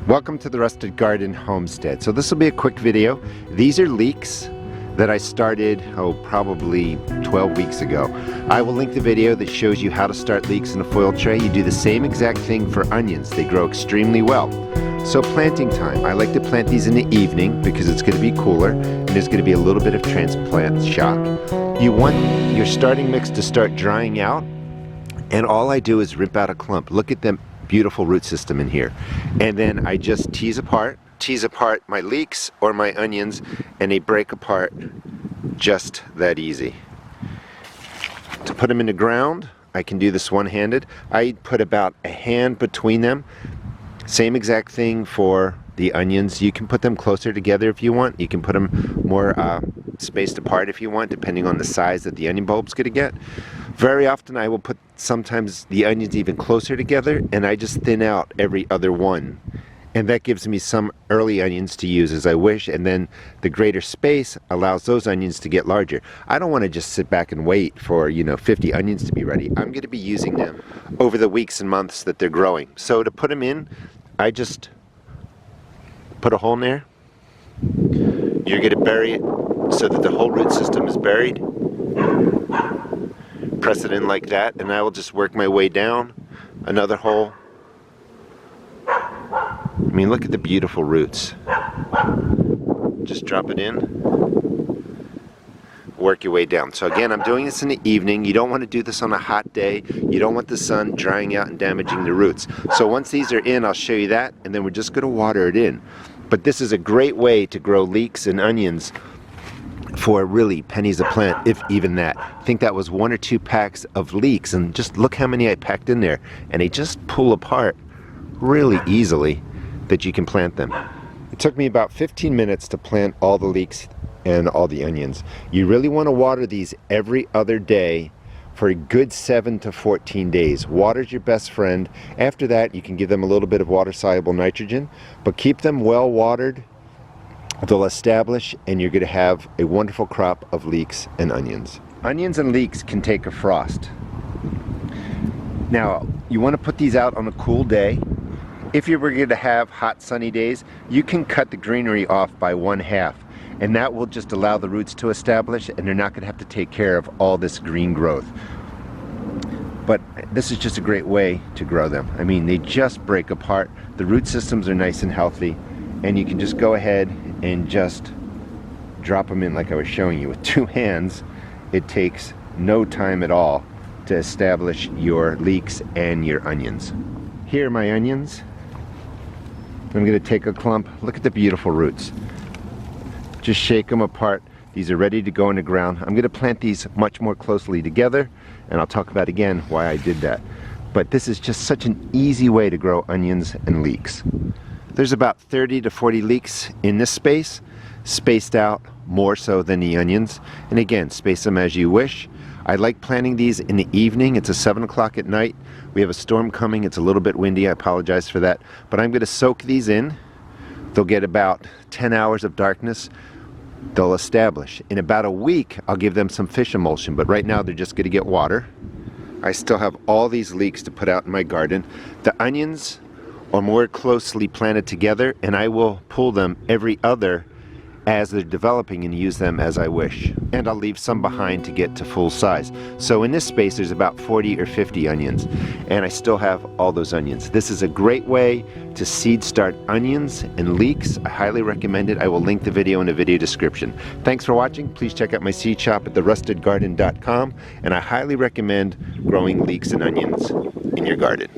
Welcome to the Rusted Garden Homestead. So this will be a quick video. These are leeks that I started, probably 12 weeks ago. I will link the video that shows you how to start leeks in a foil tray. You do the same exact thing for onions. They grow extremely well. So planting time. I like to plant these in the evening because it's going to be cooler and there's going to be a little bit of transplant shock. You want your starting mix to start drying out, and all I do is rip out a clump. Look at them. Beautiful root system in here, and then I just tease apart my leeks or my onions, and they break apart just that easy. To put them in the ground, I can do this one-handed. I put about a hand between them. Same exact thing for the onions. You can put them closer together if you want. You can put them more spaced apart if you want, depending on the size that the onion bulb's going to get. Very often I will put sometimes the onions even closer together, and I just thin out every other one. And that gives me some early onions to use as I wish, and then the greater space allows those onions to get larger. I don't want to just sit back and wait for 50 onions to be ready. I'm going to be using them over the weeks and months that they're growing. So to put them in, I just put a hole in there. You're going to bury it so that the whole root system is buried. Press it in like that, and I will just work my way down. Another hole. I mean, look at the beautiful roots. Just drop it in. Work your way down. So again, I'm doing this in the evening. You don't want to do this on a hot day. You don't want the sun drying out and damaging the roots. So once these are in, I'll show you that, and then we're just going to water it in. But this is a great way to grow leeks and onions for really pennies a plant, if even that. I think that was 1 or 2 packs of leeks, and just look how many I packed in there, and they just pull apart really easily that you can plant them. It took me about 15 minutes to plant all the leeks and all the onions. You really want to water these every other day for a good 7 to 14 days. Water's your best friend. After that, you can give them a little bit of water-soluble nitrogen, but keep them well watered. They'll establish, and you're going to have a wonderful crop of leeks and onions. Onions and leeks can take a frost. Now, you want to put these out on a cool day. If you were going to have hot sunny days, you can cut the greenery off by 1/2, and that will just allow the roots to establish, and they're not going to have to take care of all this green growth. But this is just a great way to grow them. I mean, they just break apart. The root systems are nice and healthy, and you can just go ahead and just drop them in like I was showing you with 2 hands. It takes no time at all to establish your leeks and your onions. Here are my onions. I'm going to take a clump. Look at the beautiful roots. Just shake them apart. These are ready to go in the ground. I'm going to plant these much more closely together, and I'll talk about again why I did that. But this is just such an easy way to grow onions and leeks. There's about 30 to 40 leeks in this space, spaced out more so than the onions. And again, space them as you wish. I like planting these in the evening. It's 7 o'clock at night. We have a storm coming. It's a little bit windy. I apologize for that. But I'm going to soak these in. They'll get about 10 hours of darkness. They'll establish. In about a week, I'll give them some fish emulsion. But right now, they're just going to get water. I still have all these leeks to put out in my garden. The onions are more closely planted together, and I will pull them every other as they're developing and use them as I wish. And I'll leave some behind to get to full size. So in this space there's about 40 or 50 onions, and I still have all those onions. This is a great way to seed start onions and leeks. I highly recommend it. I will link the video in the video description. Thanks for watching. Please check out my seed shop at therustedgarden.com, and I highly recommend growing leeks and onions in your garden.